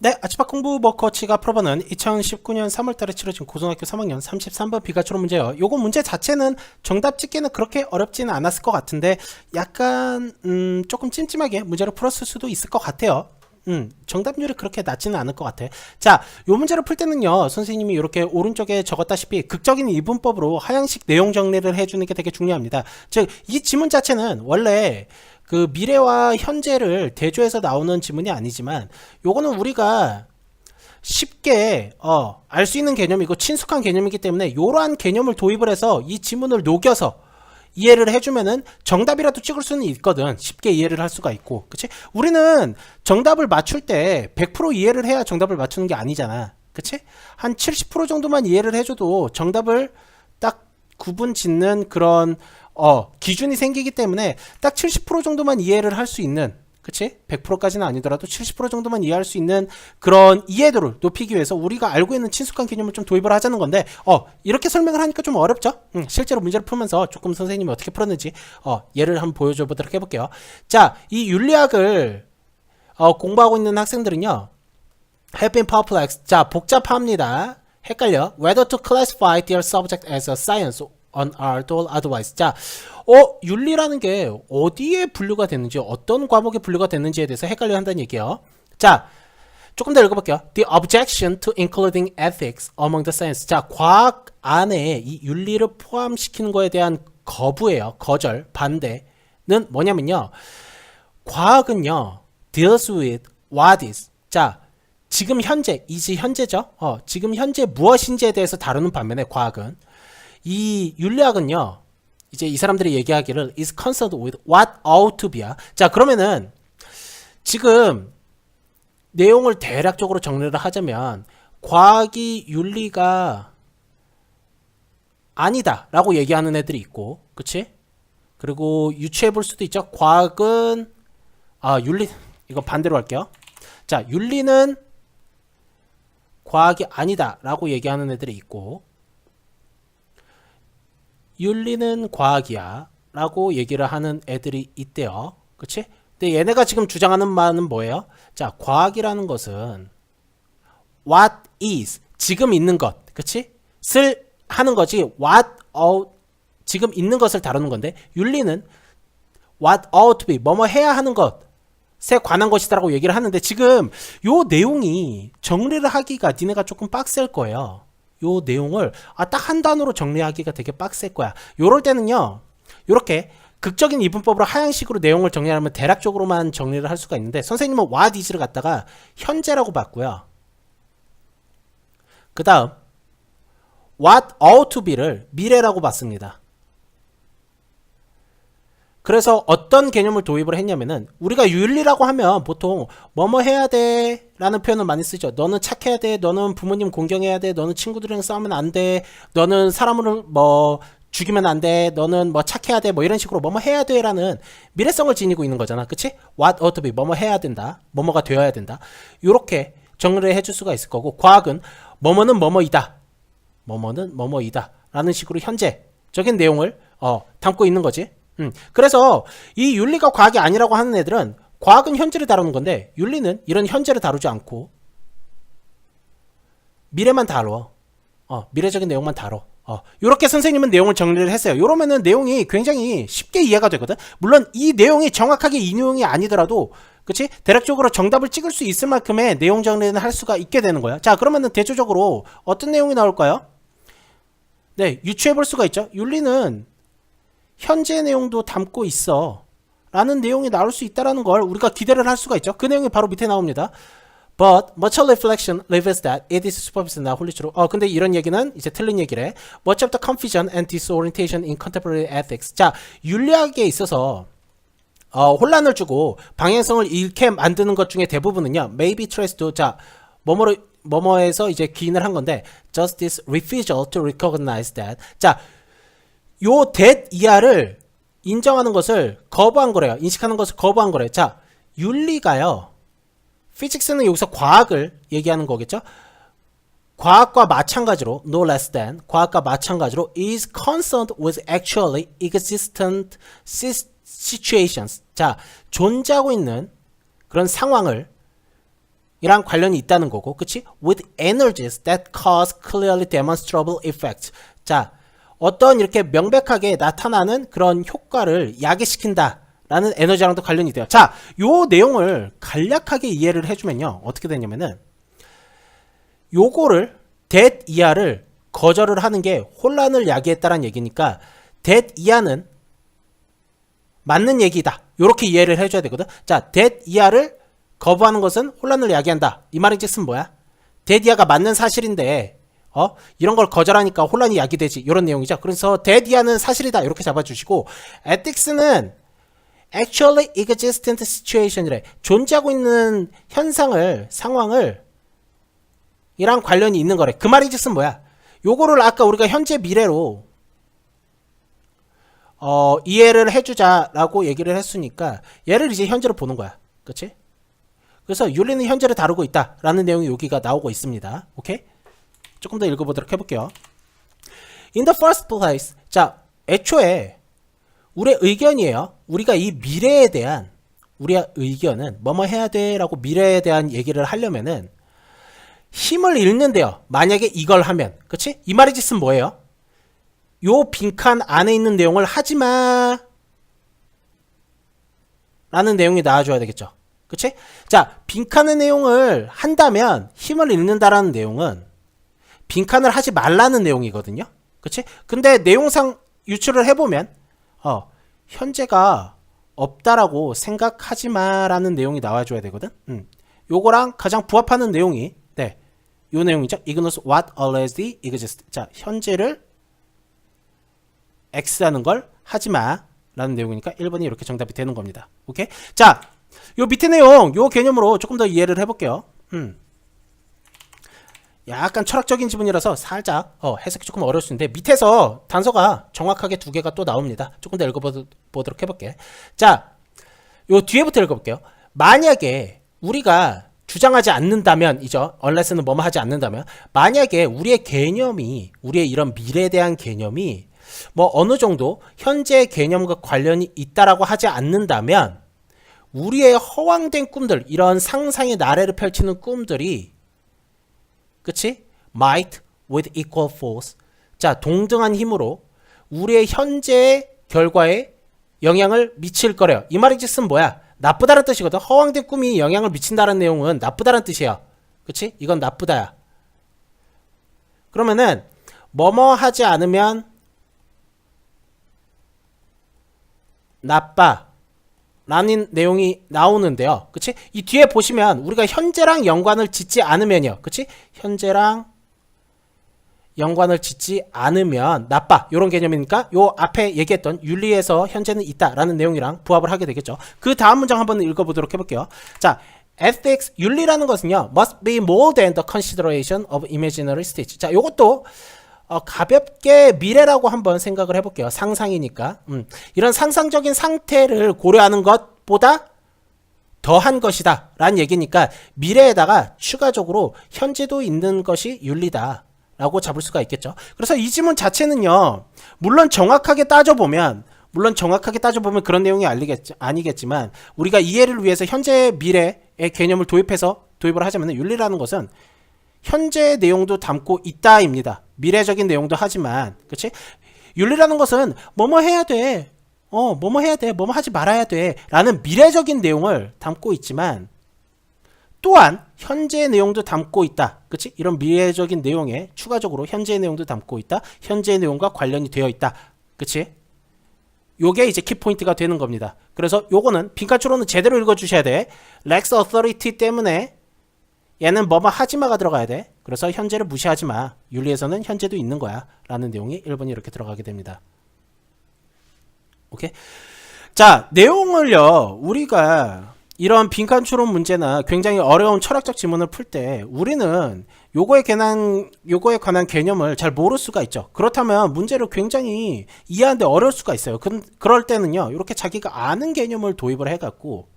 네, 아치파 공부 머커치가 풀어보는 2019년 3월달에 치러진 고등학교 3학년 33번 비가초로 문제예요. 요거 문제 자체는 정답 찍기는 그렇게 어렵지는 않았을 것 같은데 약간 조금 찜찜하게 문제를 풀었을 수도 있을 것 같아요. 정답률이 그렇게 낮지는 않을 것 같아. 자, 요 문제를 풀 때는요, 선생님이 이렇게 오른쪽에 적었다시피 극적인 이분법으로 하향식 내용 정리를 해주는 게 되게 중요합니다. 즉, 이 지문 자체는 원래 그 미래와 현재를 대조해서 나오는 지문이 아니지만 요거는 우리가 쉽게 알 수 있는 개념이고 친숙한 개념이기 때문에 이러한 개념을 도입을 해서 이 지문을 녹여서 이해를 해주면은 정답이라도 찍을 수는 있거든. 쉽게 이해를 할 수가 있고, 그치? 우리는 정답을 맞출 때 100% 이해를 해야 정답을 맞추는 게 아니잖아, 그치? 한 70% 정도만 이해를 해줘도 정답을 딱 구분 짓는 그런 기준이 생기기 때문에 딱 70% 정도만 이해를 할 수 있는, 그치? 100%까지는 아니더라도 70% 정도만 이해할 수 있는 그런 이해도를 높이기 위해서 우리가 알고 있는 친숙한 개념을 좀 도입을 하자는 건데, 이렇게 설명을 하니까 좀 어렵죠? 실제로 문제를 풀면서 조금 선생님이 어떻게 풀었는지 예를 한번 보여줘 보도록 해볼게요. 자, 이 윤리학을 공부하고 있는 학생들은요, have been perplexed. 자, 복잡합니다. 헷갈려. Whether to classify their subject as a science on art or otherwise. 자, 윤리라는 게 어디에 분류가 됐는지, 어떤 과목에 분류가 됐는지에 대해서 헷갈려 한다는 얘기예요. 자, 조금 더 읽어볼게요. The objection to including ethics among the sciences. 자, 과학 안에 이 윤리를 포함시키는 거에 대한 거부예요. 거절, 반대는 뭐냐면요, 과학은요, deals with what is. 자, 지금 현재, 이지 현재죠. 지금 현재 무엇인지에 대해서 다루는 반면에 과학은, 이 윤리학은요, 이제 이 사람들이 얘기하기를 is concerned with what ought to be야. 자, 그러면은 지금 내용을 대략적으로 정리를 하자면 과학이 윤리가 아니다 라고 얘기하는 애들이 있고, 그치? 그리고 유추해 볼 수도 있죠. 과학은 윤리, 이거 반대로 할게요. 자, 윤리는 과학이 아니다 라고 얘기하는 애들이 있고, 윤리는 과학이야 라고 얘기를 하는 애들이 있대요. 그치? 근데 얘네가 지금 주장하는 바는 뭐예요? 자, 과학이라는 것은 what is, 지금 있는 것, 그치? 슬 하는 거지, what 지금 있는 것을 다루는 건데, 윤리는 what ought to be, 뭐뭐 해야 하는 것에 관한 것이다라고 얘기를 하는데, 지금 요 내용이 정리를 하기가 니네가 조금 빡셀 거예요. 요 내용을 딱 한 단어로 정리하기가 되게 빡셀 거야. 요럴 때는요, 요렇게 극적인 이분법으로 하향식으로 내용을 정리하면 대략적으로만 정리를 할 수가 있는데, 선생님은 what is를 갖다가 현재라고 봤고요. 그 다음 what ought to be를 미래라고 봤습니다. 그래서 어떤 개념을 도입을 했냐면은, 우리가 윤리라고 하면 보통 뭐뭐 해야 돼 라는 표현을 많이 쓰죠. 너는 착해야 돼, 너는 부모님 공경해야 돼, 너는 친구들이랑 싸우면 안 돼, 너는 사람을 뭐 죽이면 안 돼, 너는 뭐 착해야 돼, 뭐 이런 식으로 뭐뭐 해야 돼 라는 미래성을 지니고 있는 거잖아, 그치? What ought to be, 뭐뭐 해야 된다, 뭐뭐가 되어야 된다, 요렇게 정리를 해줄 수가 있을 거고, 과학은 뭐뭐는 뭐뭐이다, 뭐뭐는 뭐뭐이다 라는 식으로 현재적인 내용을 담고 있는 거지. 그래서 이 윤리가 과학이 아니라고 하는 애들은 과학은 현재를 다루는 건데, 윤리는 이런 현재를 다루지 않고 미래만 다뤄. 미래적인 내용만 다뤄. 요렇게 선생님은 내용을 정리를 했어요. 요러면은 내용이 굉장히 쉽게 이해가 되거든. 물론 이 내용이 정확하게 이 내용이 아니더라도, 그치? 대략적으로 정답을 찍을 수 있을 만큼의 내용 정리는 할 수가 있게 되는 거야. 자, 그러면은 대조적으로 어떤 내용이 나올까요? 네, 유추해 볼 수가 있죠. 윤리는 현재 내용도 담고 있어 라는 내용이 나올 수 있다라는 걸 우리가 기대를 할 수가 있죠. 그 내용이 바로 밑에 나옵니다. But much reflection reveals that it is superficial, not wholly true. 근데 이런 얘기는 이제 틀린 얘기래. Much of the confusion and disorientation in contemporary ethics. 자, 윤리학에 있어서 혼란을 주고 방향성을 잃게 만드는 것 중에 대부분은요, may be traced to, 자, 뭐뭐에서 이제 기인을 한 건데, justice refusal to recognize that. 자, 요 that 이하를 인정하는 것을 거부한 거래요. 인식하는 것을 거부한 거래요. 자, 윤리가요, 피직스는 여기서 과학을 얘기하는 거겠죠. 과학과 마찬가지로, no less than, 과학과 마찬가지로 is concerned with actually existent situations. 자, 존재하고 있는 그런 상황을 이랑 관련이 있다는 거고, 그치? With energies that cause clearly demonstrable effects. 자, 어떤 이렇게 명백하게 나타나는 그런 효과를 야기시킨다 라는 에너지랑도 관련이 돼요. 자, 요 내용을 간략하게 이해를 해주면요, 어떻게 되냐면은 요거를 that 이하를 거절을 하는 게 혼란을 야기했다라는 얘기니까 that 이하는 맞는 얘기다, 요렇게 이해를 해줘야 되거든. 자, that 이하를 거부하는 것은 혼란을 야기한다, 이 말인즉슨 뭐야? that 이하가 맞는 사실인데 이런 걸 거절하니까 혼란이 야기되지, 이런 내용이죠. 그래서 that 이하는 사실이다, 이렇게 잡아주시고, ethics는 actually existent situation이래. 존재하고 있는 현상을, 상황을 이랑 관련이 있는 거래. 그 말인즉슨 뭐야? 요거를 아까 우리가 현재 미래로 이해를 해주자라고 얘기를 했으니까 얘를 이제 현재로 보는 거야. 그치? 그래서 윤리는 현재를 다루고 있다라는 내용이 여기가 나오고 있습니다. 오케이? 조금 더 읽어보도록 해볼게요. In the first place, 자, 애초에 우리의 의견이에요. 우리가 이 미래에 대한 우리의 의견은 뭐뭐 해야 돼 라고 미래에 대한 얘기를 하려면은 힘을 잃는데요, 만약에 이걸 하면. 그치? 이 말의 짓은 뭐예요? 요 빈칸 안에 있는 내용을 하지마 라는 내용이 나와줘야 되겠죠. 그치? 자, 빈칸의 내용을 한다면 힘을 잃는다라는 내용은 빈칸을 하지 말라는 내용이거든요. 그치? 근데 내용상 유추를 해보면 현재가 없다라고 생각하지마 라는 내용이 나와줘야 되거든. 요거랑 가장 부합하는 내용이 요 내용이죠. Ignores what already exists. 자, 현재를 X라는 걸 하지마 라는 내용이니까 1번이 이렇게 정답이 되는 겁니다. 오케이? 자, 요 밑에 내용, 요 개념으로 조금 더 이해를 해볼게요. 약간 철학적인 지문이라서 살짝 해석이 조금 어려울 수 있는데, 밑에서 단서가 정확하게 두 개가 또 나옵니다. 조금 더 읽어보도록 해볼게. 자, 요 뒤에부터 읽어볼게요. 만약에 우리가 주장하지 않는다면, 이죠. unless는 뭐뭐 하지 않는다면, 만약에 우리의 개념이, 우리의 이런 미래에 대한 개념이 뭐 어느 정도 현재 개념과 관련이 있다라고 하지 않는다면, 우리의 허황된 꿈들, 이런 상상의 나래를 펼치는 꿈들이, 그치? might with equal force. 자, 동등한 힘으로 우리의 현재의 결과에 영향을 미칠 거래요. 이 말의 뜻은 뭐야? 나쁘다는 뜻이거든. 허황된 꿈이 영향을 미친다는 내용은 나쁘다는 뜻이에요. 그치? 이건 나쁘다야. 그러면은 뭐뭐 하지 않으면 나빠 라는 내용이 나오는데요. 그치? 이 뒤에 보시면 우리가 현재랑 연관을 짓지 않으면요. 그치? 현재랑 연관을 짓지 않으면 나빠, 요런 개념이니까 요 앞에 얘기했던 윤리에서 현재는 있다 라는 내용이랑 부합을 하게 되겠죠. 그 다음 문장 한번 읽어보도록 해볼게요. 자, ethics, 윤리라는 것은요, must be more than the consideration of imaginary states. 자, 요것도 가볍게 미래라고 한번 생각을 해볼게요. 상상이니까. 이런 상상적인 상태를 고려하는 것보다 더한 것이다 라는 얘기니까 미래에다가 추가적으로 현재도 있는 것이 윤리다 라고 잡을 수가 있겠죠. 그래서 이 지문 자체는요, 물론 정확하게 따져보면 그런 내용이 아니겠지만, 우리가 이해를 위해서 현재 미래의 개념을 도입을 하자면, 윤리라는 것은 현재 내용도 담고 있다입니다. 미래적인 내용도 하지만, 그치? 윤리라는 것은 뭐뭐 해야 돼, 뭐뭐 해야 돼, 뭐뭐 하지 말아야 돼 라는 미래적인 내용을 담고 있지만, 또한 현재의 내용도 담고 있다. 그치? 이런 미래적인 내용에 추가적으로 현재의 내용도 담고 있다. 현재의 내용과 관련이 되어 있다. 그치? 요게 이제 키포인트가 되는 겁니다. 그래서 요거는 빈칸추로는 제대로 읽어주셔야 돼. lacks authority 때문에 얘는 뭐뭐 하지마가 들어가야 돼. 그래서 현재를 무시하지마. 윤리에서는 현재도 있는 거야 라는 내용이 1번이 이렇게 들어가게 됩니다. 오케이? 자, 내용을요, 우리가 이런 빈칸 추론 문제나 굉장히 어려운 철학적 지문을 풀 때 우리는 요거에 관한 개념을 잘 모를 수가 있죠. 그렇다면 문제를 굉장히 이해하는데 어려울 수가 있어요. 그럴 때는요, 이렇게 자기가 아는 개념을 도입을 해갖고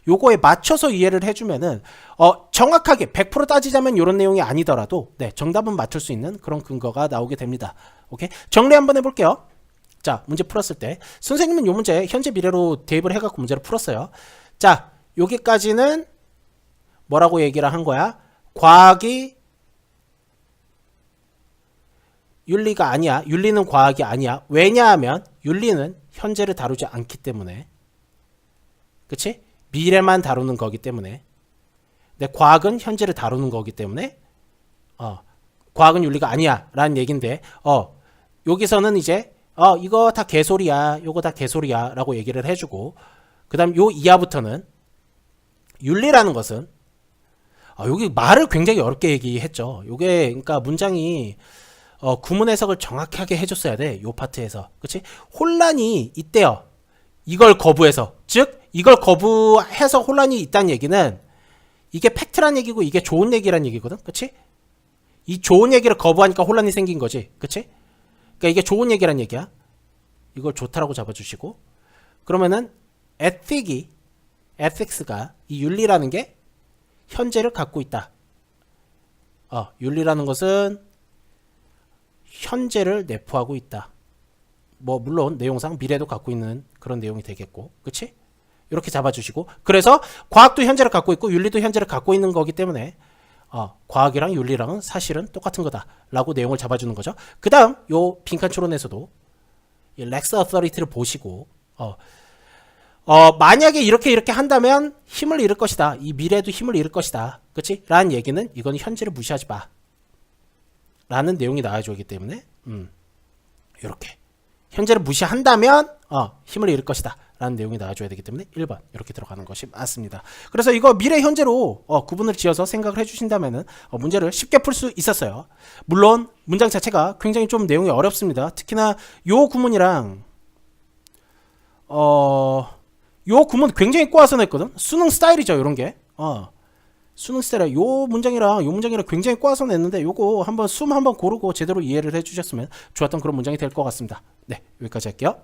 요거에 맞춰서 이해를 해주면은 정확하게 100% 따지자면 이런 내용이 아니더라도 정답은 맞출 수 있는 그런 근거가 나오게 됩니다. 오케이? 정리 한번 해볼게요. 자, 문제 풀었을 때 선생님은 이 문제 현재 미래로 대입을 해갖고 문제를 풀었어요. 자, 여기까지는 뭐라고 얘기를 한 거야? 과학이 윤리가 아니야. 윤리는 과학이 아니야. 왜냐하면 윤리는 현재를 다루지 않기 때문에. 그치? 미래만 다루는 거기 때문에. 근데 과학은 현재를 다루는 거기 때문에 과학은 윤리가 아니야 라는 얘기인데 여기서는 이제 이거 다 개소리야. 요거 다 개소리야 라고 얘기를 해주고, 그 다음 요 이하부터는 윤리라는 것은 여기 말을 굉장히 어렵게 얘기했죠. 요게 그러니까 문장이 구문 해석을 정확하게 해줬어야 돼. 요 파트에서. 그치? 혼란이 있대요. 이걸 거부해서. 즉 이걸 거부해서 혼란이 있다는 얘기는 이게 팩트란 얘기고 이게 좋은 얘기란 얘기거든. 그치? 이 좋은 얘기를 거부하니까 혼란이 생긴 거지. 그치? 그러니까 이게 좋은 얘기란 얘기야. 이걸 좋다라고 잡아주시고, 그러면은 ethics가 이 윤리라는 게 현재를 갖고 있다. 윤리라는 것은 현재를 내포하고 있다. 뭐 물론 내용상 미래도 갖고 있는 그런 내용이 되겠고, 그치? 이렇게 잡아주시고, 그래서 과학도 현재를 갖고 있고 윤리도 현재를 갖고 있는 거기 때문에 과학이랑 윤리랑은 사실은 똑같은 거다 라고 내용을 잡아주는 거죠. 그 다음 요 빈칸 추론에서도 이 렉스 어서리티를 보시고 만약에 이렇게 한다면 힘을 잃을 것이다. 이 미래도 힘을 잃을 것이다. 그치? 라는 얘기는 이건 현재를 무시하지 마 라는 내용이 나와주기 때문에 이렇게 현재를 무시한다면 힘을 잃을 것이다 라는 내용이 나와줘야 되기 때문에 1번 이렇게 들어가는 것이 맞습니다. 그래서 이거 미래 현재로 구분을 지어서 생각을 해주신다면은 문제를 쉽게 풀 수 있었어요. 물론 문장 자체가 굉장히 좀 내용이 어렵습니다. 특히나 요 구문이랑 요 구문 굉장히 꼬아서 냈거든. 수능 스타일이죠. 요런게 수능 스타일이야. 요 문장이랑 굉장히 꼬아서 냈는데 요거 한번 숨 한번 고르고 제대로 이해를 해주셨으면 좋았던 그런 문장이 될 것 같습니다. 네, 여기까지 할게요.